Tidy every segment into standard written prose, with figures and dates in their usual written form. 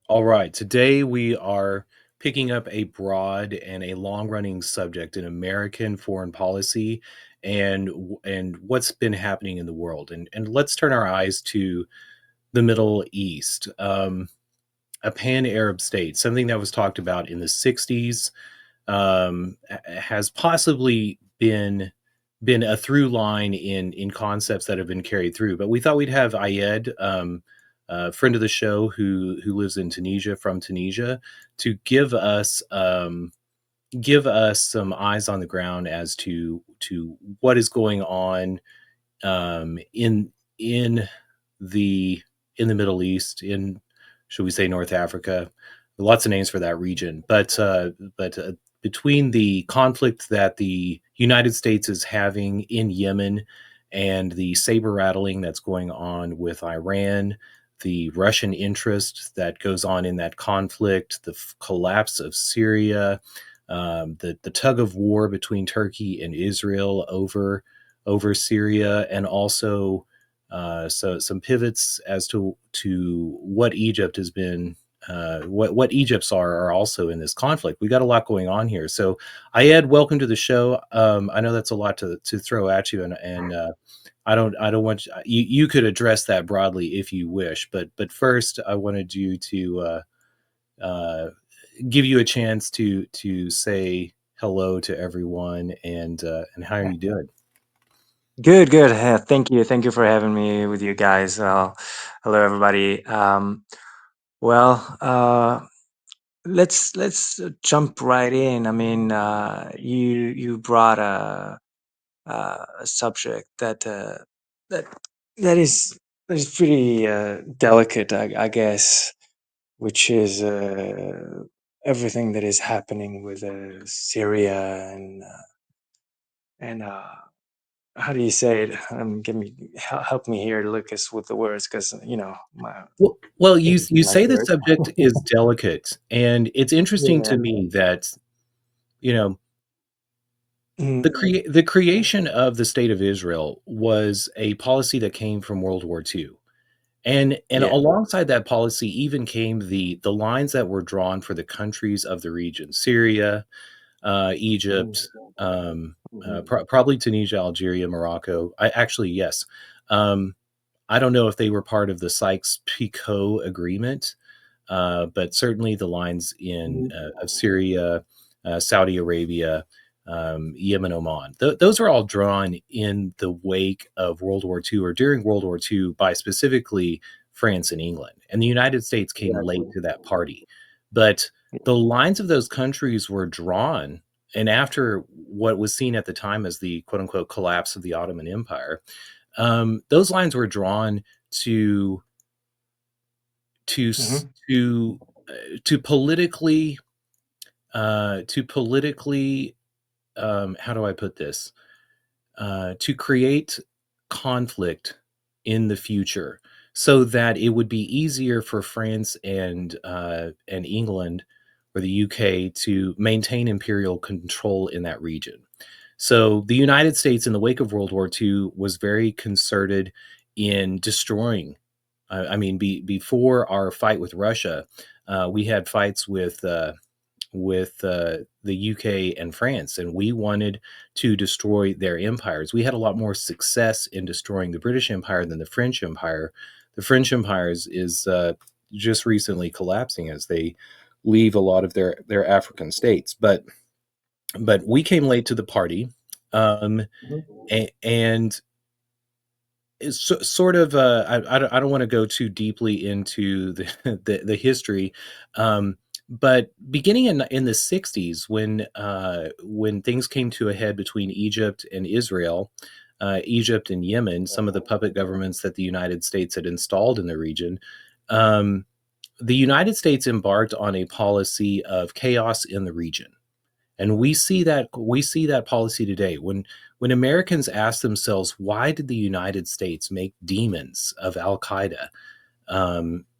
All right. Today we are picking up a broad and a long-running subject in American foreign policy and what's been happening in the world. And let's turn our eyes to the Middle East, a pan-Arab state, something that was talked about in the 60s, has possibly been a through line in concepts that have been carried through. But we thought we'd have Ayed, a friend of the show who lives in Tunisia, from Tunisia, to give us some eyes on the ground as to what is going on in the in the Middle East, in, should we say, North Africa. Lots of names for that region, but between the conflict that the United States is having in Yemen and the saber rattling that's going on with Iran, the Russian interest that goes on in that conflict, the collapse of Syria, the tug of war between Turkey and Israel over Syria, and also some pivots as to what Egypt has been. What Egypt's are also in this conflict. We got a lot going on here. So, Ayed, welcome to the show. I know that's a lot to throw at you, and I don't want you could address that broadly if you wish, but first I wanted you to uh, give you a chance to say hello to everyone, and how are you doing? Good, good. Thank you for having me with you guys. Hello, everybody. Well, let's jump right in. I mean, you brought a subject that that is that is pretty delicate, I guess, which is everything that is happening with Syria and how do you say it? Give me help me here, Lucas, with the words, because my Well, you my say the third. subject is delicate, and it's interesting to Yeah. me that you know Mhm. the creation of the state of Israel was a policy that came from World War II. And Yeah. alongside that policy even came the lines that were drawn for the countries of the region: Syria, Mhm. Egypt, Mhm. probably Tunisia, Algeria, Morocco. I actually, yes. Um, I don't know if they were part of the Sykes-Picot Agreement, but certainly the lines in Mhm. of Syria, Saudi Arabia, Yemen, Oman. Those are all drawn in the wake of World War II, or during World War II, by specifically France and England. And the United States came late Exactly. to that party. But the lines of those countries were drawn, and after what was seen at the time as the quote unquote collapse of the Ottoman Empire, those lines were drawn to to Mhm. to to politically to politically how do I put this, to create conflict in the future, so that it would be easier for France and England, or the UK, to maintain imperial control in that region. So the United States, in the wake of World War II, was very concerted in destroying. I mean, before our fight with Russia, we had fights with the UK and France, and we wanted to destroy their empires. We had a lot more success in destroying the British Empire than the French Empire. The French Empire is just recently collapsing as they leave a lot of their African states. But we came late to the party, um, Mhm. and it's sort of I don't want to go too deeply into the history, but beginning in the 60s, when things came to a head between Egypt and Israel, Egypt and Yemen, some of the puppet governments that the United States had installed in the region, um, the United States embarked on a policy of chaos in the region. And we see that policy today. When Americans ask themselves, why did the United States make demons of Al Qaeda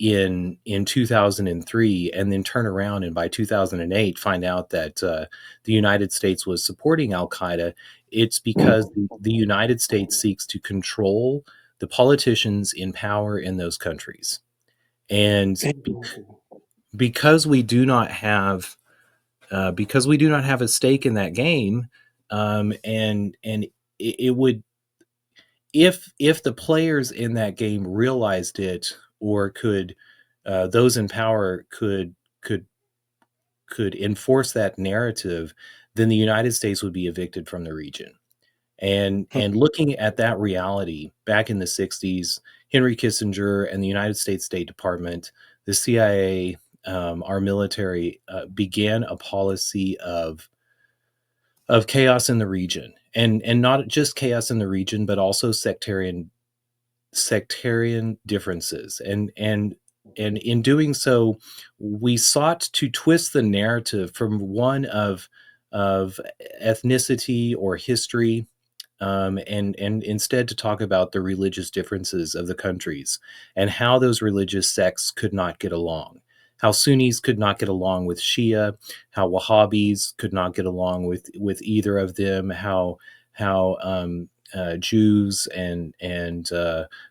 in 2003, and then turn around and by 2008 find out that the United States was supporting Al Qaeda, it's because the United States seeks to control the politicians in power in those countries. And Exactly. because we do not have a stake in that game, and it would, if the players in that game realized it, or could, those in power could could enforce that narrative, then the United States would be evicted from the region. And looking at that reality back in the 60s, Henry Kissinger and the United States State Department, the CIA, our military, began a policy of chaos in the region, and not just chaos in the region, but also sectarian differences. And in doing so, we sought to twist the narrative from one of ethnicity or history, and instead to talk about the religious differences of the countries, and how those religious sects could not get along. How Sunnis could not get along with Shia, how Wahhabis could not get along with either of them, how Jews and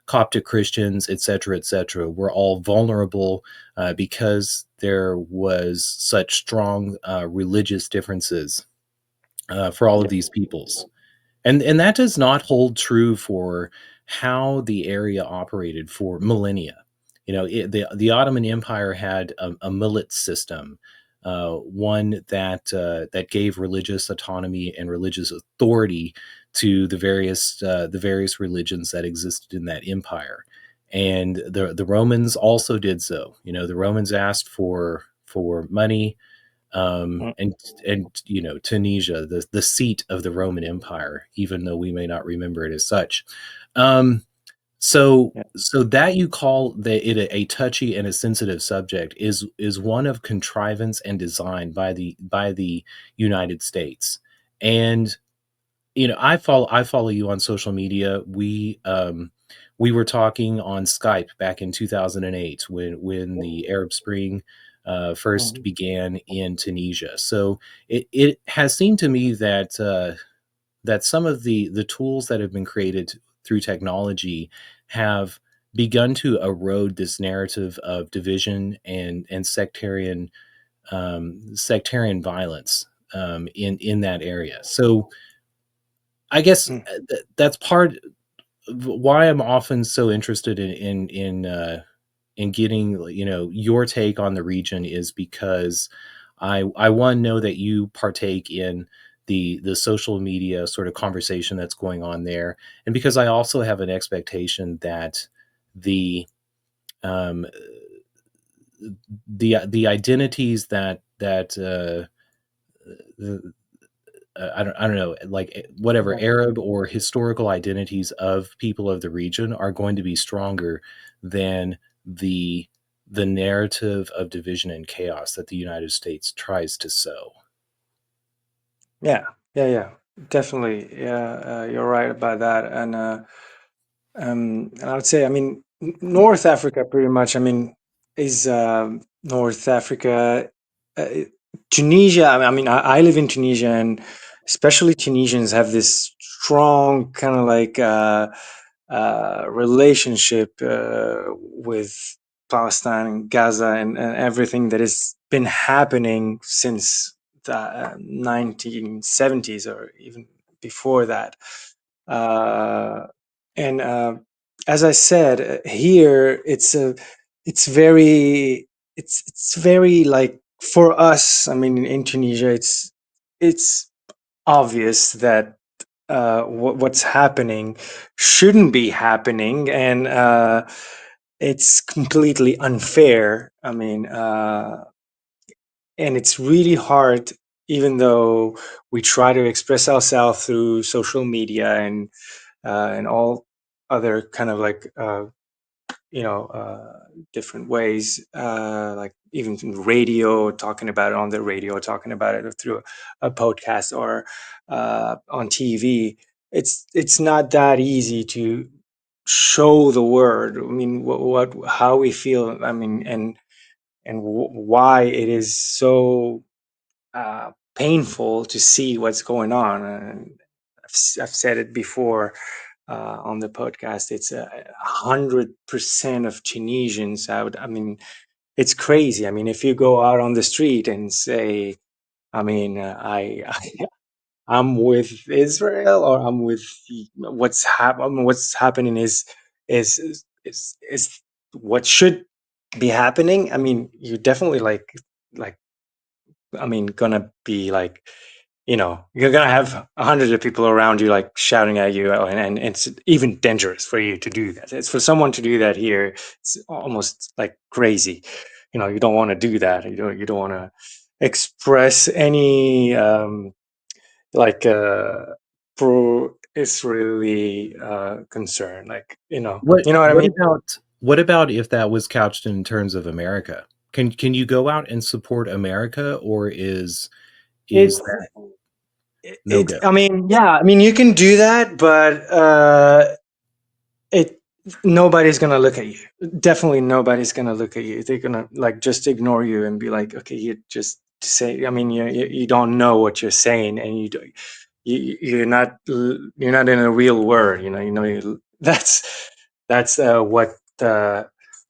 Coptic Christians, etc., were all vulnerable, because there was such strong religious differences for all of Yeah. these peoples. And that does not hold true for how the area operated for millennia. The Ottoman Empire had a millet system, one that gave religious autonomy and religious authority to the various religions that existed in that empire. And the Romans also did so. The Romans asked for money, Mm. and Tunisia, the seat of the Roman Empire, even though we may not remember it as such. Um, so Yeah. so that you call it a touchy and a sensitive subject is one of contrivance and design by the United States. And I follow you on social media. We were talking on Skype back in 2008, when the Arab Spring first Mhm. began in Tunisia. So it has seemed to me that some of the tools that have been created through technology have begun to erode this narrative of division and sectarian violence, in that area. So I guess, Mm. that's part of why I'm often so interested in getting, your take on the region, is because I one, know that you partake in the social media sort of conversation that's going on there, and because I also have an expectation that the um, the identities that the, I don't know, like, whatever Yeah. Arab or historical identities of people of the region are going to be stronger than the the narrative of division and chaos that the United States tries to sow. Yeah. Yeah. Yeah. Definitely. Yeah. You're right about that. And I would say, I mean, North Africa pretty much, I mean, is North Africa, uh, Tunisia. I mean, I live in Tunisia, and especially Tunisians have this strong kind of like relationship with Palestine and Gaza, and everything that has been happening since the 1970s or even before that. Uh, and As I said, here it's very it's very like for us. I mean, in Tunisia, it's obvious that what's happening shouldn't be happening, and it's completely unfair. I mean, and it's really hard, even though we try to express ourselves through social media and all other kind of like different ways, like even radio, talking about it on the radio, talking about it through a podcast or on TV. It's not that easy to show the word. I mean, what how we feel. I mean, and why it is so painful to see what's going on. And I've said it before on the podcast. It's 100% of Tunisians. I mean, it's crazy. I mean, if you go out on the street and say, I mean, I'm with Israel, or I'm with what's happening is what should be happening. I mean, you definitely like I mean, gonna be like, you're gonna have hundreds of people around you like shouting at you, and it's even dangerous for you to do that. It's for someone to do that here. It's almost like crazy. You don't want to do that. You don't want to express any like pro Israeli concern. Like, What you know what I what mean? about what about if that was couched in terms of America? Can you go out and support America, or is It's that no it. go? I mean, yeah. I mean, you can do that, but it nobody's gonna look at you. Definitely nobody's gonna look at you. They're gonna like just ignore you and be like, okay, you just say. I mean, you don't know what you're saying, and you're not in a real world. That's what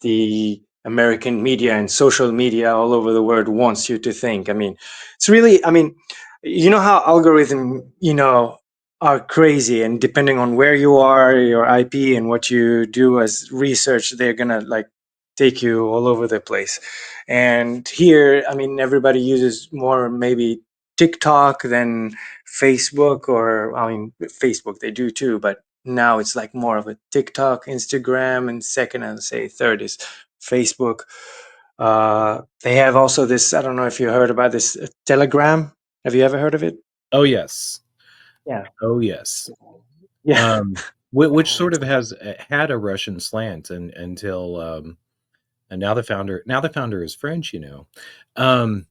the American media and social media all over the world wants you to think. I mean, it's really. I mean, you know how algorithm are crazy, and depending on where you are, your IP, and what you do as research, they're gonna like take you all over the place. And here, I mean, everybody uses more maybe TikTok than Facebook, or I mean, Facebook they do too, but now it's like more of a TikTok, Instagram, and second, and say third is Facebook. They have also this. I don't know if you heard about this Telegram. Have you ever heard of it? Oh yes. Yeah. Oh yes. Yeah. Um, which sort of has had a Russian slant until and now the founder is French. Um,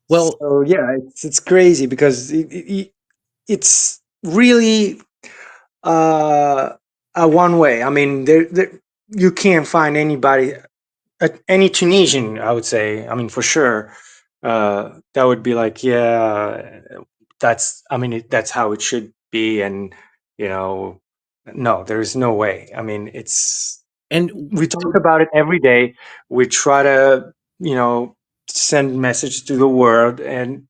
well, So yeah, it's crazy because it's really uh, a one way. I mean, there you can't find anybody, any Tunisian. I would say. I mean, for sure, that would be like, yeah, that's. I mean, that's how it should be, and you know, no, there's no way. I mean, it's and we talk about it every day. We try to, send message to the world, and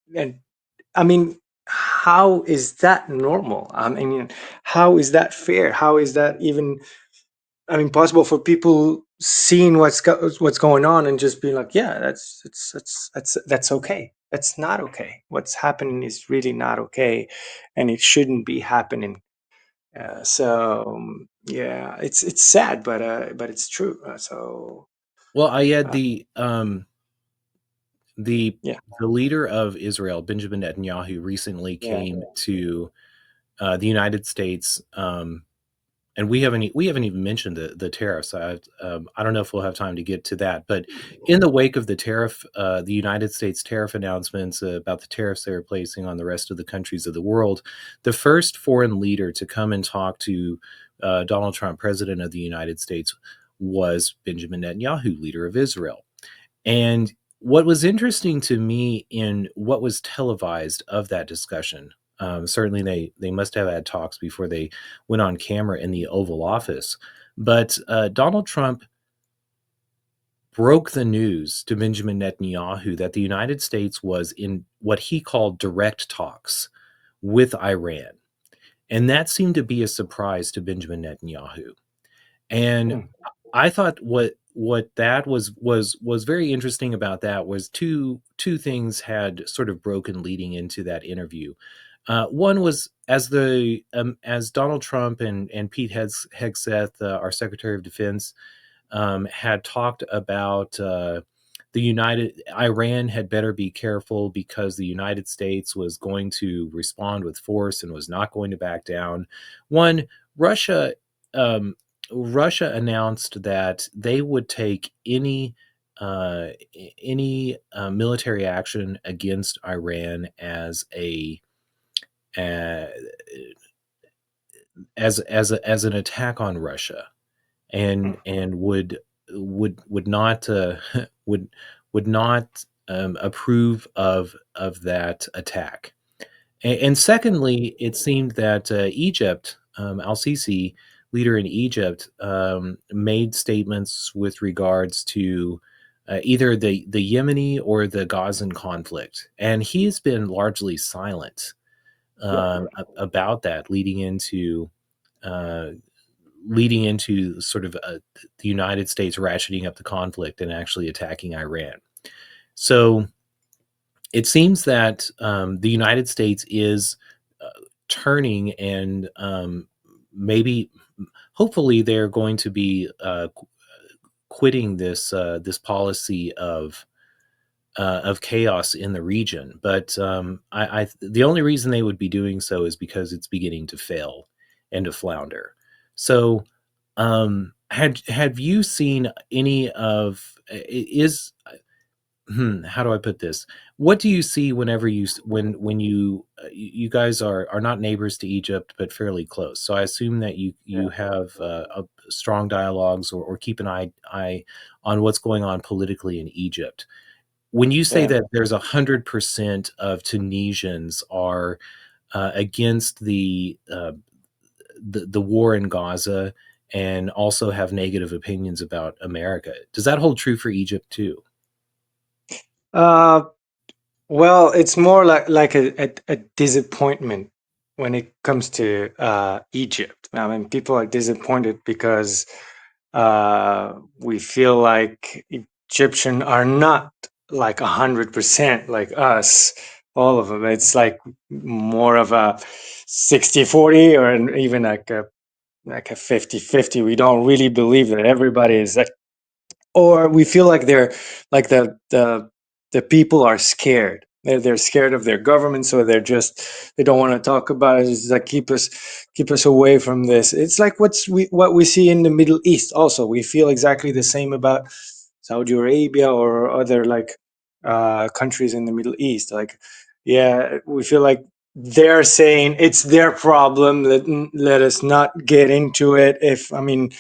I mean, how is that normal? I mean, how is that fair? How is that even? I mean, possible for people seeing what's going on and just being like, yeah, that's okay. That's not okay. What's happening is really not okay, and it shouldn't be happening. Yeah, it's sad, but it's true. well, I had Uh, the yeah, the leader of Israel, Benjamin Netanyahu, recently yeah. came to the United States, and we haven't even mentioned the tariffs. I don't know if we'll have time to get to that, but in the wake of the United States tariff announcements about the tariffs they were placing on the rest of the countries of the world, the first foreign leader to come and talk to Donald Trump, president of the United States, was Benjamin Netanyahu, leader of Israel. And what was interesting to me in what was televised of that discussion, certainly they must have had talks before they went on camera in the Oval Office, but Donald Trump broke the news to Benjamin Netanyahu that the United States was in what he called direct talks with Iran. And that seemed to be a surprise to Benjamin Netanyahu. And Hmm. I thought what that was very interesting about that was two things had sort of broken leading into that interview. One was as Donald Trump and Pete Hegseth, our Secretary of Defense, had talked about the United Iran had better be careful because the United States was going to respond with force and was not going to back down. One, Russia um, Russia announced that they would take uh, any military action against Iran uh, as an attack on Russia, and would not would would not approve of that attack. And secondly, it seemed that Egypt, Al Sisi, leader in Egypt, made statements with regards to either the Yemeni or the Gazan conflict, and he's been largely silent Yeah. about that, uh, leading into sort of the United States ratcheting up the conflict and actually attacking Iran. So it seems that the United States is turning, and maybe, hopefully, they're going to be quitting this policy of chaos in the region. But the only reason they would be doing so is because it's beginning to fail and to flounder. So, have you seen any of is how do I put this? What do you see whenever when you guys are not neighbors to Egypt but fairly close? So I assume that you have strong dialogues, or keep an eye on what's going on politically in Egypt. When you say Yeah. that there's 100% of Tunisians are against the war in Gaza, and also have negative opinions about America, does that hold true for Egypt too? Uh, well, it's more like a disappointment when it comes to Egypt. I mean, people are disappointed because we feel like Egyptian are not like 100% like us, all of them. It's like more of a 60-40, or even like a 50-50. We don't really believe that everybody is like, or we feel like they're like the people are scared. They're scared of their government, so they don't want to talk about it. It's like keep us away from this. It's like what we see in the Middle East. Also, we feel exactly the same about Saudi Arabia or other like countries in the Middle East. Like, yeah, we feel like they're saying it's their problem. Let us not get into it. If I mean,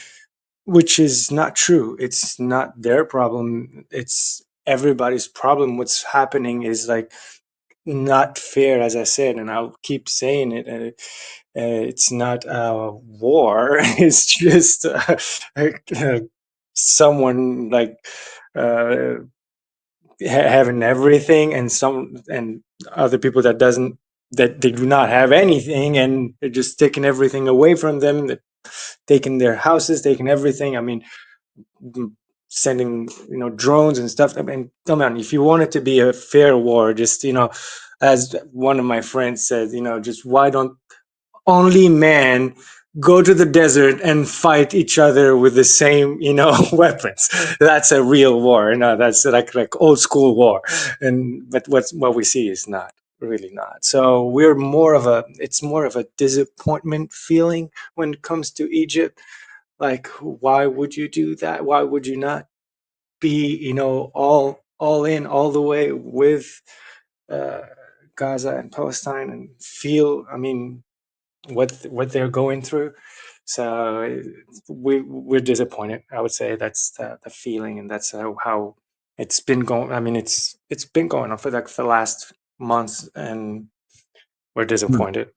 which is not true. It's not their problem. It's everybody's problem. What's happening is like not fair, as I said, and I'll keep saying it. It's not a war. It's just uh, someone like uh, having everything, and some and other people that they do not have anything, and they're just taking everything away from them. Taking their houses, taking everything. I mean, sending drones and stuff. I mean, come on, if you want it to be a fair war, just as one of my friends said, just why don't only men go to the desert and fight each other with the same weapons. That's a real war. That's like old school war. And but what we see is not really not. So it's more of a disappointment feeling when it comes to Egypt. Like, why would you do that? Why would you not be all in all the way with uh, Gaza and Palestine, and feel, I mean, what they're going through? So we're disappointed. I would say that's the feeling, and that's how it's been going. I mean, it's been going on for like the last months, and we're Hmm. disappointed.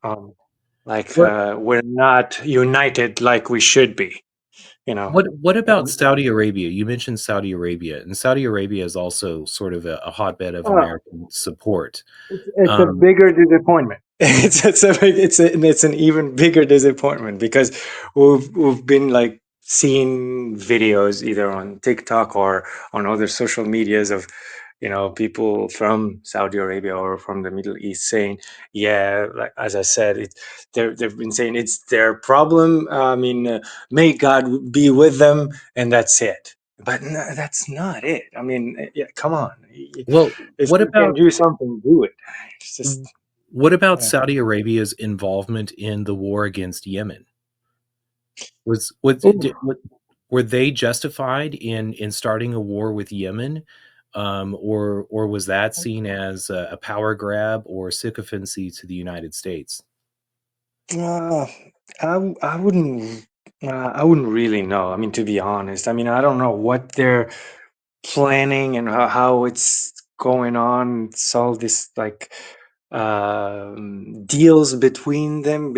Like, What we're not united like we should be. You know. what about And, Saudi Arabia? You mentioned Saudi Arabia, and Saudi Arabia is also sort of a hotbed of uh, American support. it's a Um, bigger disappointment. It's an even bigger disappointment because we've been like seeing videos either on TikTok or on other social medias of people from Saudi Arabia or from the Middle East saying, yeah, like as I said, they've been saying it's their problem. I mean, may God be with them, and that's it. But no, that's not it. I mean, yeah, come on. well, If what you can about do something, do it. It's just what about yeah. Saudi Arabia's involvement in the war against Yemen? Was Ooh. were they justified in starting a war with Yemen, or was that seen as a power grab or sycophancy to the United States? Uh, I wouldn't really know. I mean, to be honest, I mean, I don't know what they're planning and how it's going on. It's all this like deals between them.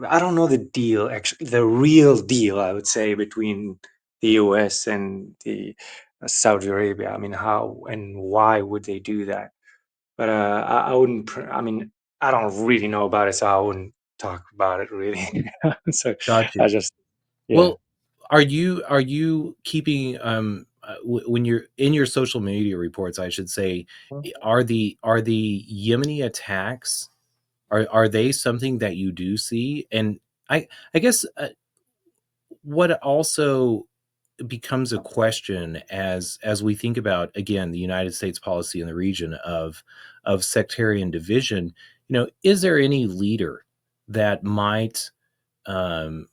I don't know the deal, actually, the real deal, I would say, between the U.S. and the Saudi Arabia. I mean, how and why would they do that? But I wouldn't. I mean, I don't really know about it, so I wouldn't talk about it really. So Got I you. just, yeah. Well, are you keeping when you're in your social media reports, I should say, are the Yemeni attacks are they something that you do see? And I guess what also becomes a question as we think about again the United States policy in the region of sectarian division, is there any leader that um,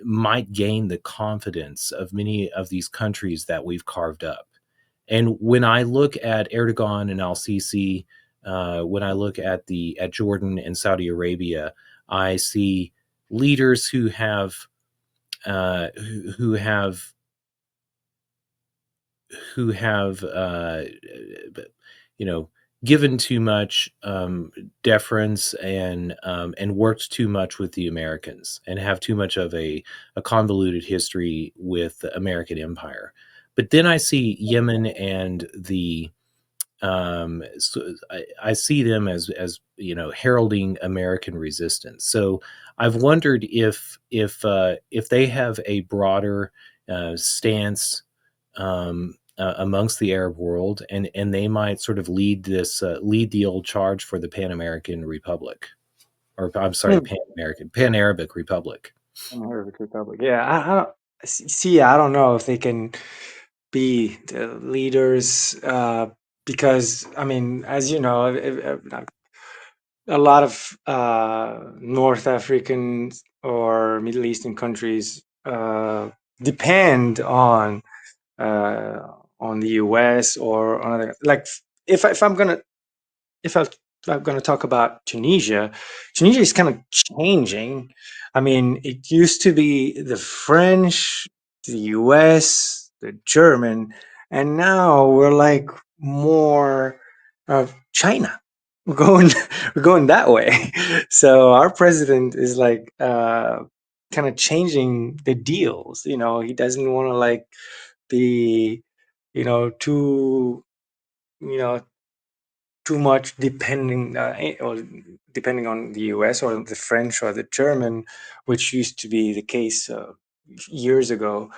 might gain the confidence of many of these countries that we've carved up? And when I look at Erdogan and Al Sisi, when I look at Jordan and Saudi Arabia, I see leaders who have who have you know given too much deference and worked too much with the Americans and have too much of a convoluted history with the American empire. But then I see Yemen and I see them as heralding American resistance. So I've wondered if they have a broader stance amongst the Arab world, and they might sort of lead the old charge for the Pan American Republic, or I'm sorry, Hmm. Pan Arabic Republic. Arabic Republic. Yeah, I don't see. I don't know if they can be the leaders, because I mean, as you know, a lot of North African or Middle Eastern countries depend uh, on the US or on other, like, if I'm gonna if I, if I'm going to talk about Tunisia, Tunisia is kind of changing. I mean, it used to be the French, the US, the German, and now we're like more of China. We're going we're going that way. So our president is like kind of changing the deals. He doesn't want to like be too you know too much depending on the US or the French or the German, which used to be the case years ago,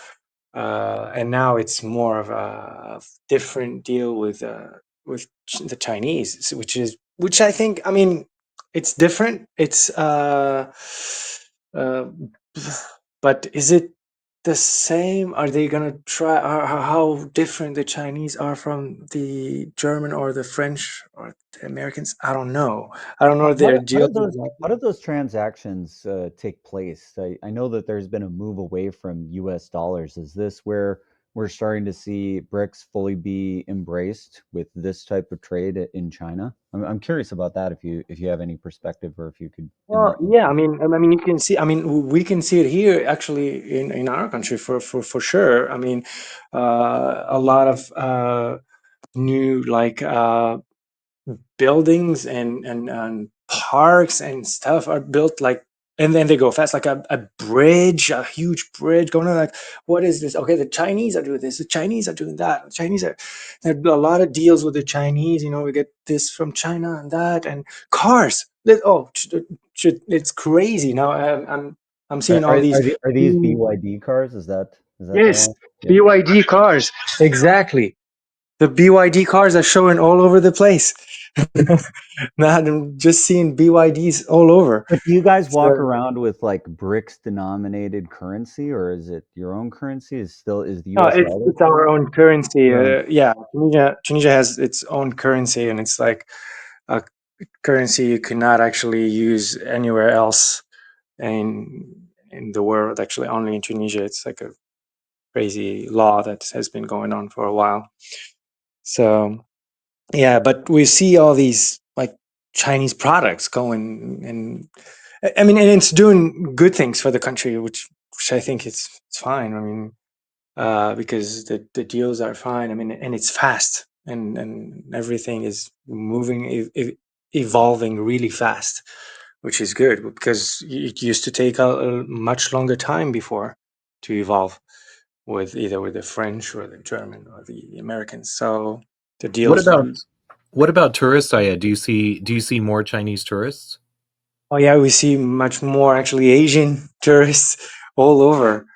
and now it's more of a different deal with the Chinese, which I think, I mean, it's different. It's uh, but is it the same? Are they gonna try? How different the Chinese are from the German or the French or the Americans? I don't know. I don't know their How do deals those exactly. how do those transactions take place? I know that there's been a move away from U.S. dollars. Is this where we're starting to see BRICS fully be embraced with this type of trade in China? I'm curious about that. If you have any perspective, or if you could Well, enlighten. yeah, I mean, you can see. I mean, we can see it here actually in our country for sure. I mean, a lot of new like buildings and parks and stuff are built like, and then they go fast, like a bridge, a huge bridge going on. Like, what is this? Okay, the Chinese are doing this, the Chinese are doing that, the Chinese are, there are a lot of deals with the Chinese. We get this from China and that, and cars it's crazy now. I'm Are seeing all are these are these huge- BYD cars? Is that the yes, one? Yeah. BYD cars, exactly. The BYD cars are showing all over the place. Now I'm just seeing BYDs all over. But do you guys walk So around with like BRICS denominated currency, or is it your own currency? Is the no, U.S. dollar it's still our own currency. your own? Yeah, Tunisia has its own currency, and it's like a currency you cannot actually use anywhere else in the world. Actually, only in Tunisia. It's like a crazy law that has been going on for a while. So yeah, but we see all these like Chinese products going, and I mean, and it's doing good things for the country, which I think it's fine. I mean, because the deals are fine. I mean, and it's fast, and everything is moving, evolving really fast, which is good because it used to take a much longer time before to evolve. with either with the French or the German or the Americans. So the What deals. about tourists, Aya? Do you see more Chinese tourists? Oh yeah, we see much more actually Asian tourists all over.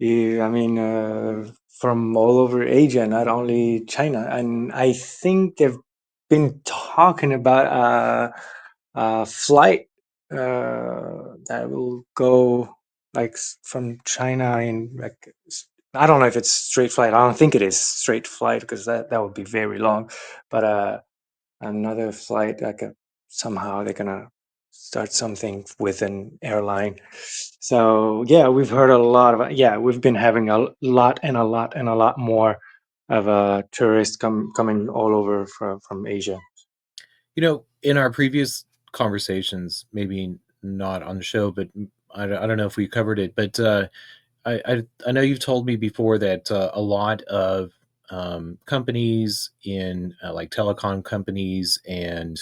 I mean, from all over Asia, not only China. And I think they've been talking about a flight that will go like from China in like I don't know if it's straight flight. I don't think it is straight flight because that would be very long. But another flight like somehow they're gonna start something with an airline. So yeah, we've heard a lot of we've been having a lot and a lot and a lot more of tourists coming all over from Asia. In our previous conversations, maybe not on the show, but I don't know if we covered it, but I know you've told me before that a lot of companies in like telecom companies and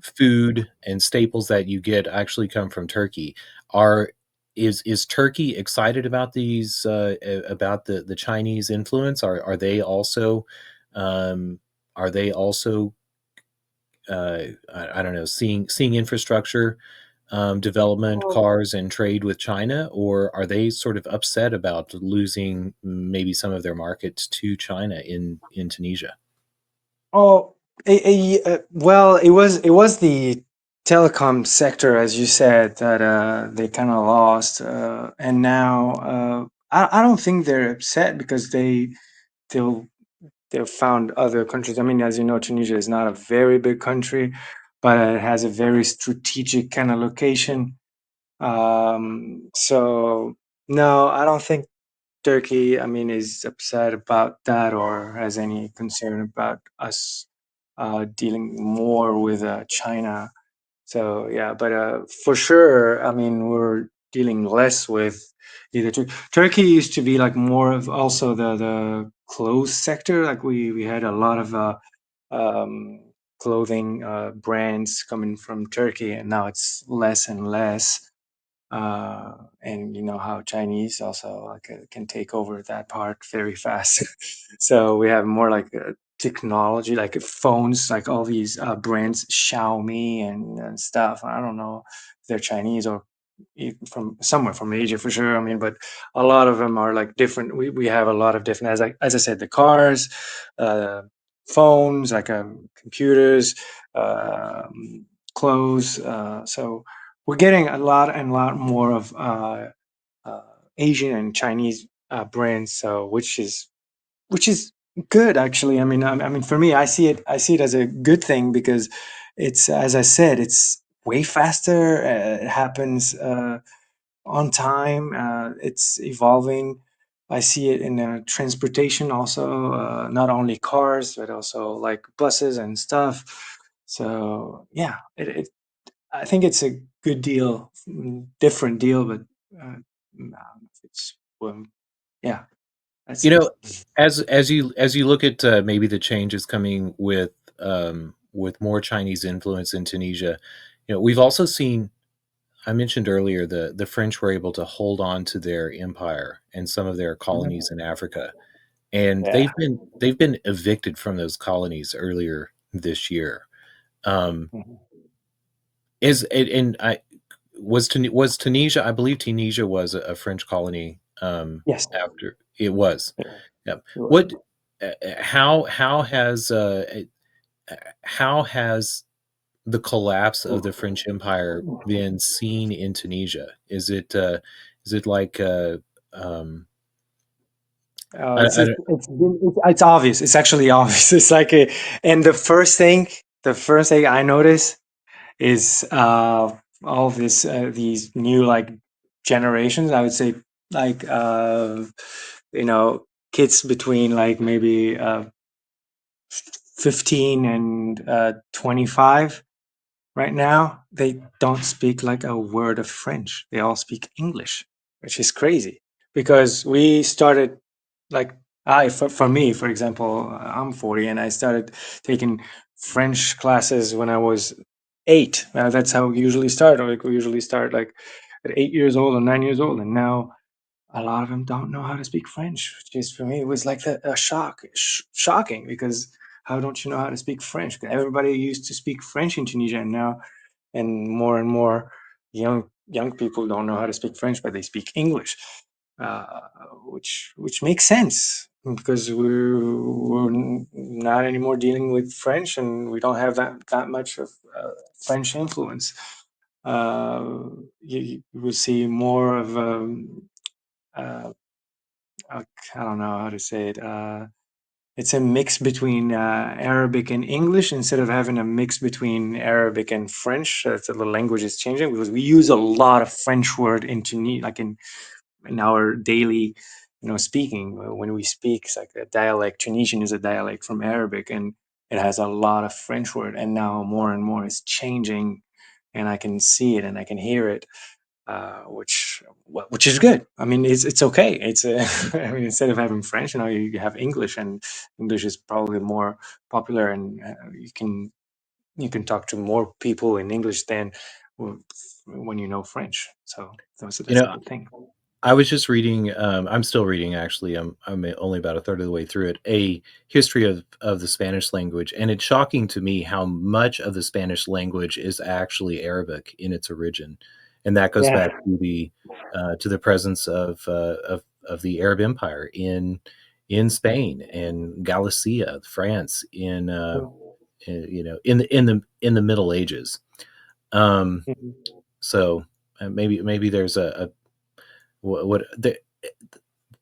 food and staples that you get actually come from Turkey. Are is Turkey excited about these about the Chinese influence? Um, are they also I don't know, seeing infrastructure development, cars, and trade with China, or are they sort of upset about losing maybe some of their markets to China in Tunisia? Oh, well, it was the telecom sector, as you said, that they kind of lost, and now I don't think they're upset because they'll they've found other countries. I mean, as you know, Tunisia is not a very big country, but it has a very strategic kind of location. So no, I don't think Turkey, I mean, is upset about that or has any concern about us dealing more with China. So yeah, but for sure, I mean, we're dealing less with either Turkey used to be like more of also the clothes sector. Like we had a lot of um, clothing brands coming from Turkey, and now it's less and less. And you know how Chinese also like can take over that part very fast. So we have more like technology, like phones, like all these brands, Xiaomi and stuff. I don't know if they're Chinese or from somewhere from Asia for sure. I mean, but a lot of them are like different. We have a lot of different, as I said, the cars, uh, phones, like computers, clothes. So we're getting a lot and lot more of uh, Asian and Chinese brands, so which is good actually. I mean, for me, I see it as a good thing because it's, as I said, it's way faster. It happens on time. It's evolving. I see it in transportation also, not only cars but also like buses and stuff. So yeah, I think it's a good deal, different deal, but I don't know if it's yeah, that's You it. know, as you look at maybe the changes coming with more Chinese influence in Tunisia, we've also seen. I mentioned earlier the French were able to hold on to their empire and some of their Mhm. colonies in Africa, and Yeah. they've been evicted from those colonies earlier this year. Um, Mhm. is and I was Tunisia? I believe Tunisia was a French colony. Yes. After it was, Yeah, yeah. it was. What? How has the collapse of the French Empire been seen in Tunisia? Is it like um, I don't, It's obvious. It's actually obvious. It's like and the first thing I notice is all of this these new like generations. I would say like you know kids between like maybe 15 and 25 right now, they don't speak like a word of French. They all speak English, which is crazy because we started like for me, for example, I'm 40 and I started taking French classes when I was 8. That's how we usually start. Like we usually start like at 8 years old or 9 years old, and now a lot of them don't know how to speak French, which is for me it was like a shocking because how don't you know how to speak French? Everybody used to speak French in Tunisia, and now and more young people don't know how to speak French, but they speak English, uh, which makes sense because we're not anymore dealing with French, and we don't have that much of French influence. Uh, you will see more of uh, I don't know how to say it. It's a mix between Arabic and English instead of having a mix between Arabic and French. So the language is changing because we use a lot of French word in like in our daily, speaking. When we speak, it's like a dialect. Tunisian is a dialect from Arabic, and it has a lot of French word. And now more and more is changing, and I can see it and I can hear it, which is good. I mean, it's okay. It's I mean, instead of having French, you have English, and English is probably more popular, and you can talk to more people in English than when you know French. So You that's a know, good thing. I was just reading. I'm still reading. Actually, I'm only about a third of the way through it. A history of the Spanish language, and it's shocking to me how much of the Spanish language is actually Arabic in its origin, and that goes Yeah. back to the presence of the Arab Empire in Spain and Galicia, France, in the Middle Ages. Um, Mhm. so maybe there's a what the,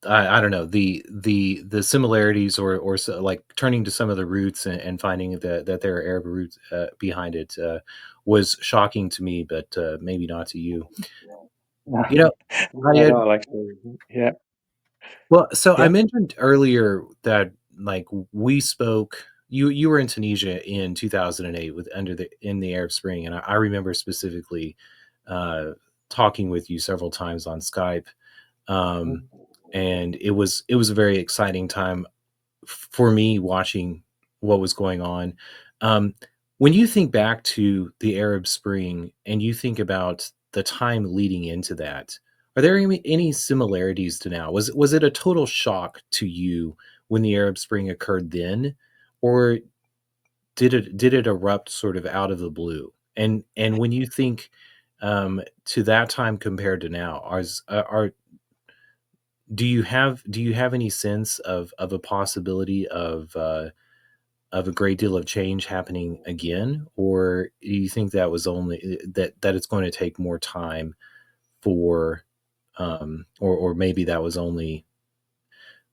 I don't know the similarities or so, like turning to some of the roots and finding that there are Arab roots behind it was shocking to me, but maybe not to you. You know, Not I at had all, actually. Yeah. well, so I Yeah. mentioned earlier that like we spoke. You were in Tunisia in 2008 with under the in the Arab Spring, and I remember specifically uh, talking with you several times on Skype. Um, Mhm. and it was a very exciting time for me watching what was going on. Um, when you think back to the Arab Spring and you think about the time leading into that, are there any similarities to now? Was it a total shock to you when the Arab Spring occurred then, or did it erupt sort of out of the blue? And when you think to that time compared to now, are do you have any sense of a possibility of a great deal of change happening again, or do you think that was only that it's going to take more time for or maybe that was only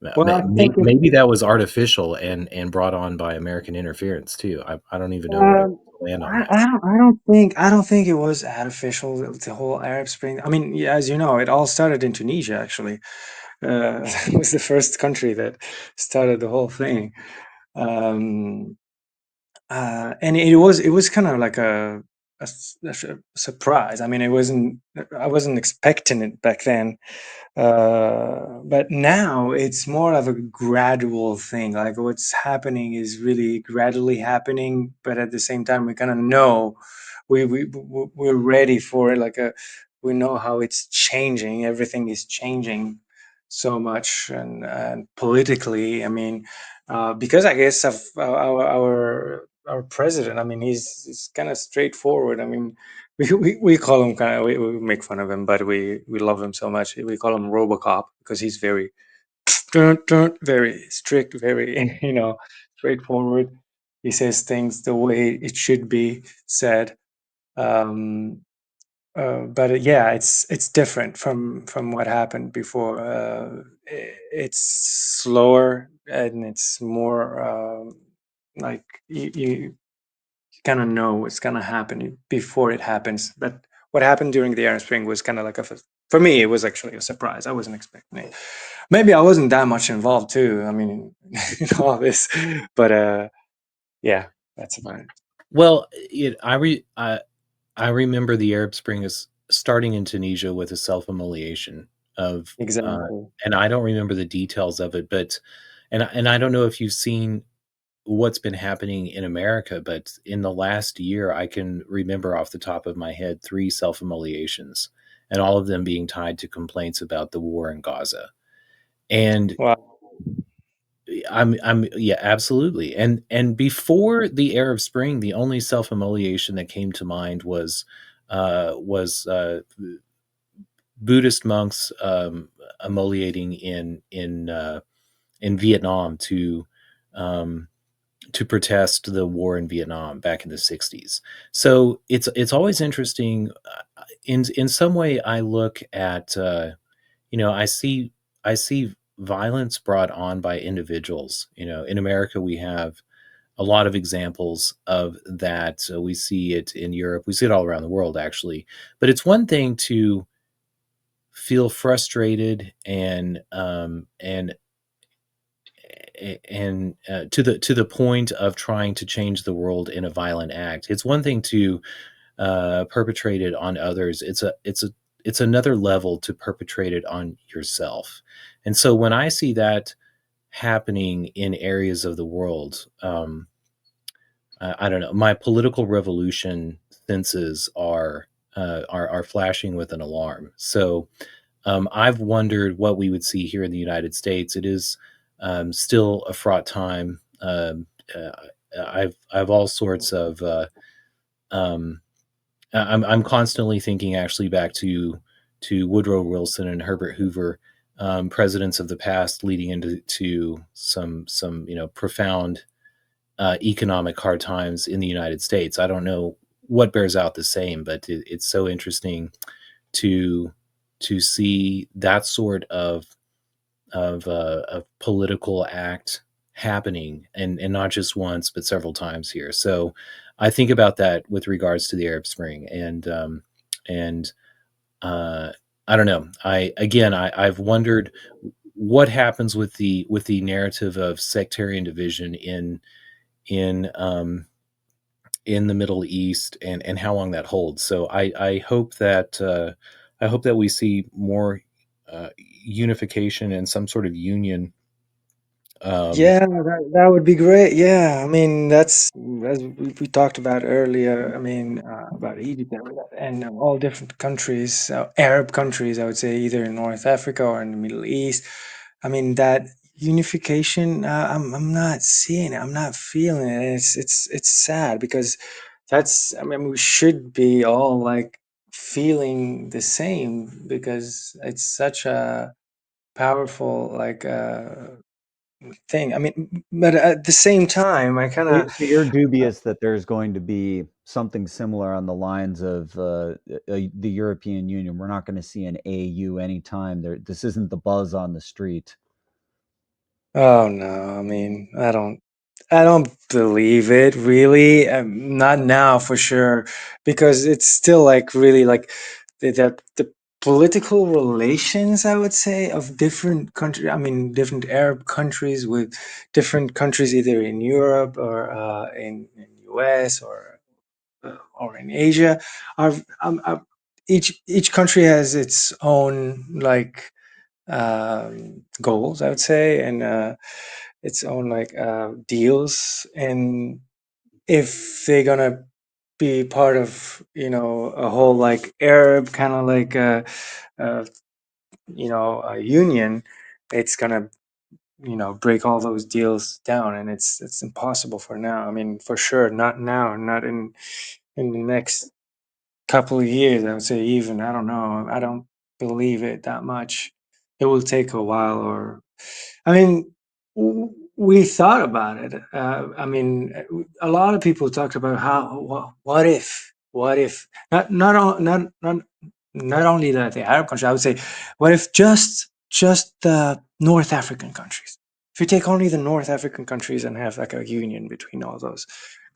Well, I think it, maybe that was artificial and brought on by American interference too. I don't even know where to um, land on I, that. I don't think it was artificial, the whole Arab Spring. I mean, yeah, as you know, it all started in Tunisia, actually. It was the first country that started the whole thing. Um, and it was kind of like a surprise. I mean, I wasn't expecting it back then. But now it's more of a gradual thing. Like what's happening is really gradually happening, but at the same time, we kind of know we're ready for it. We know how it's changing. Everything is changing so much, and politically, I mean, because I guess of our president. I mean, he's kind of straightforward. I mean, we call him kind of we make fun of him, but we love him so much. We call him RoboCop because he's very very strict, very straightforward. He says things the way it should be said. Um, but yeah, it's different from what happened before. It's slower and it's more like you kind of know what's gonna happen before it happens. But what happened during the Arab Spring was kind of like for me, it was actually a surprise. I wasn't expecting it. Maybe I wasn't that much involved too. I mean, in all this, but yeah, that's about it. Well, I remember the Arab Spring is starting in Tunisia with a self-immolation of, Exactly. and I don't remember the details of it, but and I don't know if you've seen what's been happening in America, but in the last year, I can remember off the top of my head 3 self-immolations, and all of them being tied to complaints about the war in Gaza. And Wow. yeah, absolutely. And before the Arab Spring, the only self-immolation that came to mind was Buddhist monks immolating in Vietnam um, to protest the war in Vietnam back in the 60s. So it's always interesting. In some way, I look at I see violence brought on by individuals. In America, we have a lot of examples of that. We see it in Europe. We see it all around the world, actually. But it's one thing to feel frustrated and to the point of trying to change the world in a violent act. It's one thing to perpetrate it on others. It's another level to perpetrate it on yourself. And so when I see that happening in areas of the world, I don't know. My political revolution senses are flashing with an alarm. So I've wondered what we would see here in the United States. It is still a fraught time. I've all sorts of. Um, I'm constantly thinking actually back to Woodrow Wilson and Herbert Hoover, presidents of the past, leading into some profound economic hard times in the United States. I don't know what bears out the same, but it's so interesting to to see that sort of political act happening, and not just once but several times here. So I think about that with regards to the Arab Spring, and uh, I don't know. I've wondered what happens with the narrative of sectarian division in in the Middle East, and how long that holds. So I hope that we see more unification and some sort of union. Um, Yeah, that would be great. Yeah, I mean that's as we talked about earlier. I mean about Egypt and all different countries, Arab countries. I would say either in North Africa or in the Middle East. I mean that unification. I'm not seeing it. I'm not feeling it. It's sad because that's. I mean we should be all like feeling the same because it's such a powerful like. Thing. I mean, but at the same time, I kind of So you're dubious that there's going to be something similar on the lines of the European Union. We're not going to see an AU anytime. This isn't the buzz on the street. oh no, I mean, I don't believe it really. Not now for sure, because it's still like really like the political relations, I would say, of different countries. I mean, different Arab countries with different countries, either in Europe or in US or in Asia, are each country has its own like goals, I would say, and its own like deals. And if they're gonna be part of a whole like Arab kind of like uh, a union, it's gonna break all those deals down, and it's impossible for now. I mean, for sure, not now, not in the next couple of years, I would say. Even I don't know. I don't believe it that much. It will take a while, or I mean, we thought about it. I mean, a lot of people talked about how what if not only the Arab countries. I would say, what if just the North African countries? If you take only the North African countries and have like a union between all those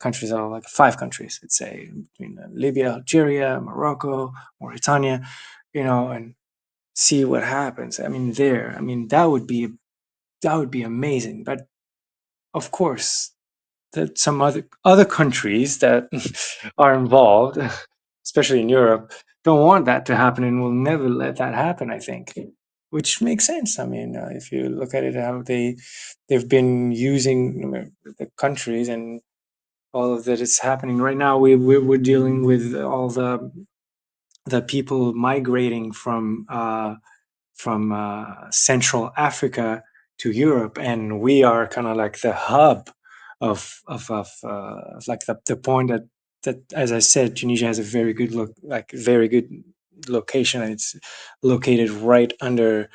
countries, or like five countries, let's say, between Libya, Algeria, Morocco, Mauritania, and see what happens. I mean, I mean, that would be amazing. But of course, that some other countries that are involved, especially in Europe, don't want that to happen and will never let that happen. I think, which makes sense. I mean, if you look at it, how they've been using the countries and all of that is happening right now. We're dealing with all the people migrating from Central Africa to Europe, and we are kind of like the hub of like the point that, as I said, Tunisia has a very good location, and it's located right under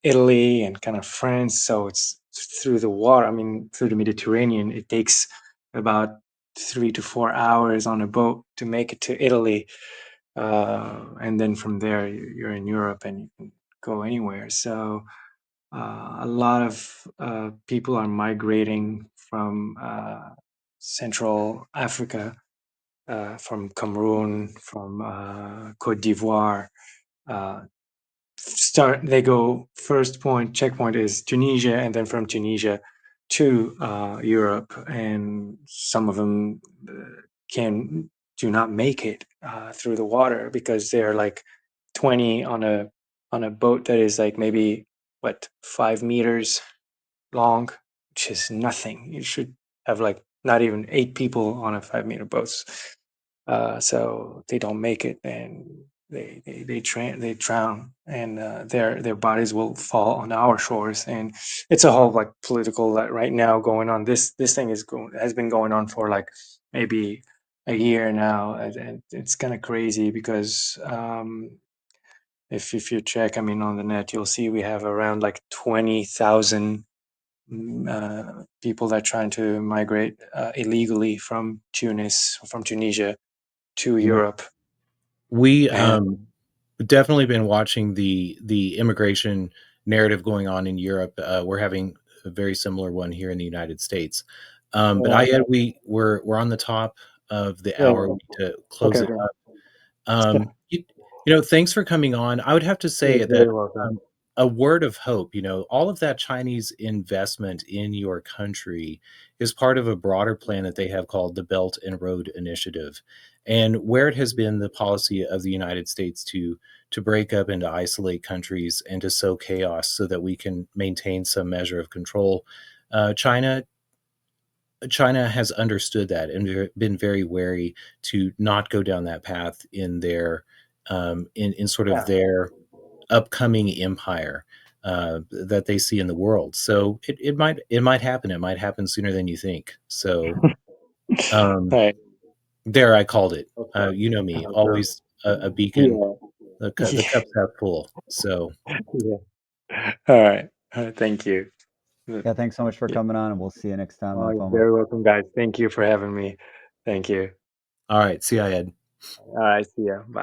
Italy and kind of France, so it's through the water. I mean, through the Mediterranean. It takes about 3 to 4 hours on a boat to make it to Italy, and then from there you're in Europe and you can go anywhere. So a lot of people are migrating from Central Africa, from Cameroon, from Cote d'Ivoire. They go, first checkpoint is Tunisia, and then from Tunisia to Europe, and some of them do not make it through the water because they're like 20 on a boat that is like maybe 5 meters long, which is nothing. You should have like not even 8 people on a 5-meter boat. So they don't make it, and they drown, and their bodies will fall on our shores. And it's a whole like political right now going on. This thing has been going on for like maybe a year now, and it's kind of crazy because if you check, I mean, on the net, you'll see we have around like 20,000 people that are trying to migrate illegally from Tunisia to Europe. We And definitely been watching the immigration narrative going on in Europe. We're having a very similar one here in the United States. But we're on the top of the hour. We need to close it up. Thanks for coming on. I would have to say You're that very welcome. a word of hope. All of that Chinese investment in your country is part of a broader plan that they have called the Belt and Road Initiative, and where it has been the policy of the United States to break up and to isolate countries and to sow chaos so that we can maintain some measure of control. China has understood that and been very wary to not go down that path in their in sort of their upcoming empire that they see in the world. So it might happen. It might happen sooner than you think. So Right. there, I called it. Okay. You know me, Sure. always a beacon. Yeah. The cup's half full. So Yeah. All right. Thank you. Yeah, thanks so much for Yeah. coming on, and we'll see you next time Oh, on you're FOMO. very welcome, guys. Thank you for having me. Thank you. all right, see you, Ed. All right. See ya. Bye.